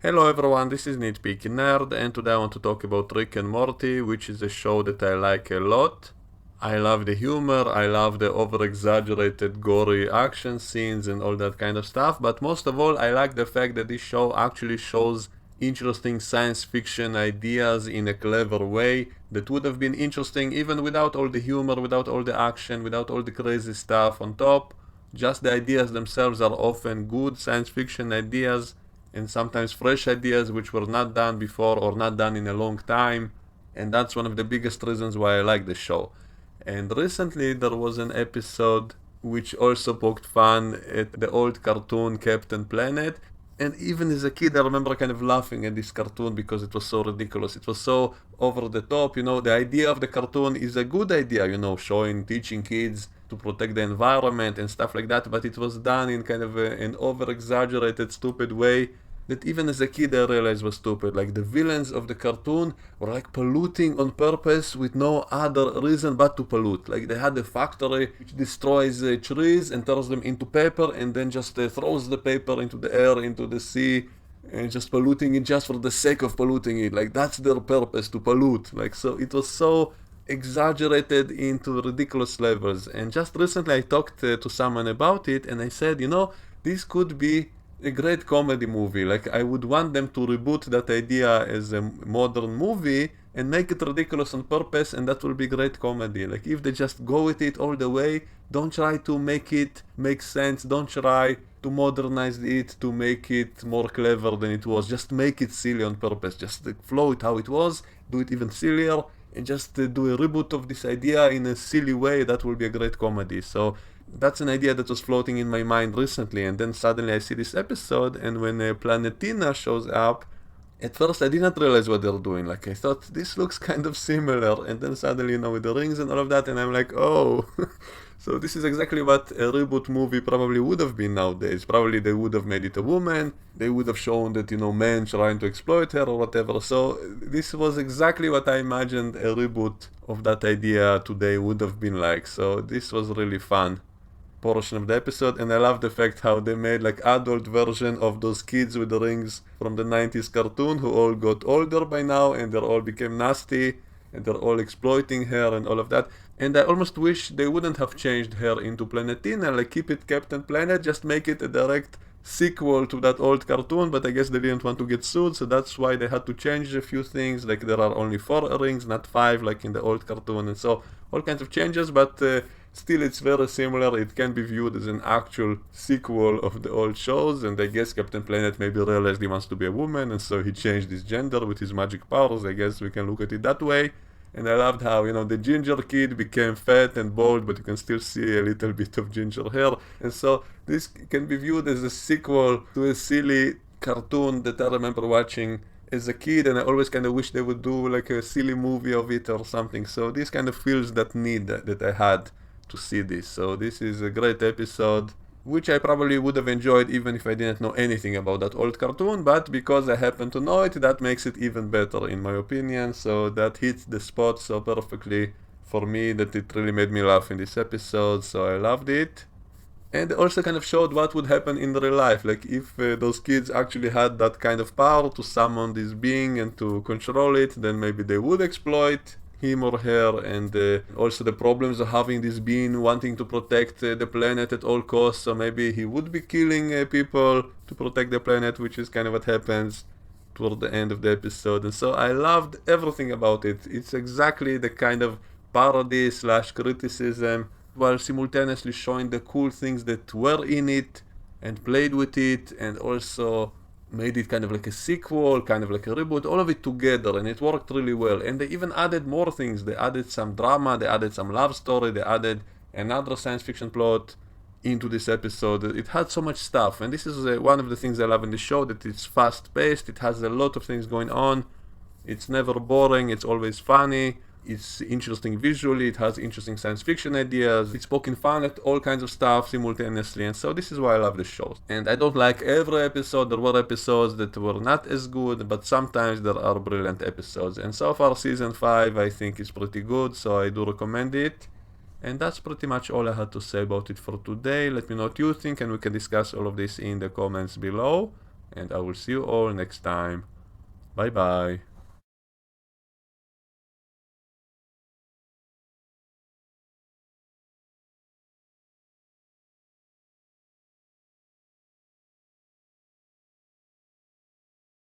Hello everyone, this is Nitpicking Nerd, and today I want to talk about Rick and Morty, which is a show that I like a lot. I love the humor, I love the over-exaggerated gory action scenes and all that kind of stuff, but most of all I like the fact that this show actually shows interesting science fiction ideas in a clever way that would have been interesting even without all the humor, without all the action, without all the crazy stuff on top. Just the ideas themselves are often good science fiction ideas and sometimes fresh ideas which were not done before or not done in a long time. And that's one of the biggest reasons why I like the show. And recently there was an episode which also poked fun at the old cartoon Captain Planet. And even as a kid, I remember kind of laughing at this cartoon because it was so ridiculous. It was so over the top. The idea of the cartoon is a good idea, showing, teaching kids to protect the environment and stuff like that. But it was done in kind of an over exaggerated, stupid way that even as a kid I realized was stupid. Like the villains of the cartoon were like polluting on purpose with no other reason but to pollute. Like they had a factory which destroys trees and turns them into paper and then just throws the paper into the air, into the sea, and just polluting it just for the sake of polluting it. Like that's their purpose, to pollute. Like, so it was so exaggerated into ridiculous levels. And just recently I talked to someone about it and I said, this could be a great comedy movie. Like I would want them to reboot that idea as a modern movie and make it ridiculous on purpose, and that will be great comedy. Like if they just go with it all the way, don't try to make it make sense, don't try to modernize it to make it more clever than it was. Just make it silly on purpose. Just flow it how it was, do it even sillier, and just do a reboot of this idea in a silly way. That will be a great comedy. So that's an idea that was floating in my mind recently, and then suddenly I see this episode, and when Planetina shows up, at first I did not realize what they're doing. Like I thought this looks kind of similar, and then suddenly, with the rings and all of that, and I'm like, oh. So this is exactly what a reboot movie probably would have been nowadays. Probably they would have made it a woman, they would have shown that, men trying to exploit her or whatever. So this was exactly what I imagined a reboot of that idea today would have been like. So this was really fun portion of the episode, and I love the fact how they made like adult version of those kids with the rings from the 90s cartoon who all got older by now and they all became nasty and they're all exploiting her and all of that. And I almost wish they wouldn't have changed her into Planetina, like keep it Captain Planet, just make it a direct sequel to that old cartoon, but I guess they didn't want to get sued, so that's why they had to change a few things. Like there are only 4 rings, not 5 like in the old cartoon, and so all kinds of changes, but still it's very similar. It can be viewed as an actual sequel of the old shows, and I guess Captain Planet maybe realized he wants to be a woman, and so he changed his gender with his magic powers. I guess we can look at it that way. And I loved how, the ginger kid became fat and bald, but you can still see a little bit of ginger hair. And so this can be viewed as a sequel to a silly cartoon that I remember watching as a kid, and I always kind of wish they would do like a silly movie of it or something. So this kind of feels that need that I had to see this. So this is a great episode, which I probably would have enjoyed even if I didn't know anything about that old cartoon, but because I happen to know it, that makes it even better in my opinion. So that hits the spot so perfectly for me that it really made me laugh in this episode, so I loved it. And also kind of showed what would happen in real life, like if those kids actually had that kind of power to summon this being and to control it, then maybe they would exploit him or her. And also the problems of having this being wanting to protect the planet at all costs, so maybe he would be killing people to protect the planet, which is kind of what happens toward the end of the episode. And so I loved everything about it. It's exactly the kind of parody slash criticism while simultaneously showing the cool things that were in it and played with it, and also made it kind of like a sequel, kind of like a reboot, all of it together, and it worked really well. And they even added more things. They added some drama, they added some love story, they added another science fiction plot into this episode. It had so much stuff, and this is one of the things I love in the show, that it's fast paced, it has a lot of things going on, it's never boring, it's always funny, it's interesting visually, it has interesting science fiction ideas, it's poking fun at all kinds of stuff simultaneously, and so this is why I love the show. And I don't like every episode. There were episodes that were not as good, but sometimes there are brilliant episodes, and so far season 5 I think is pretty good, so I do recommend it. And that's pretty much all I had to say about it for today. Let me know what you think, and we can discuss all of this in the comments below. and I will see you all next time. Bye bye.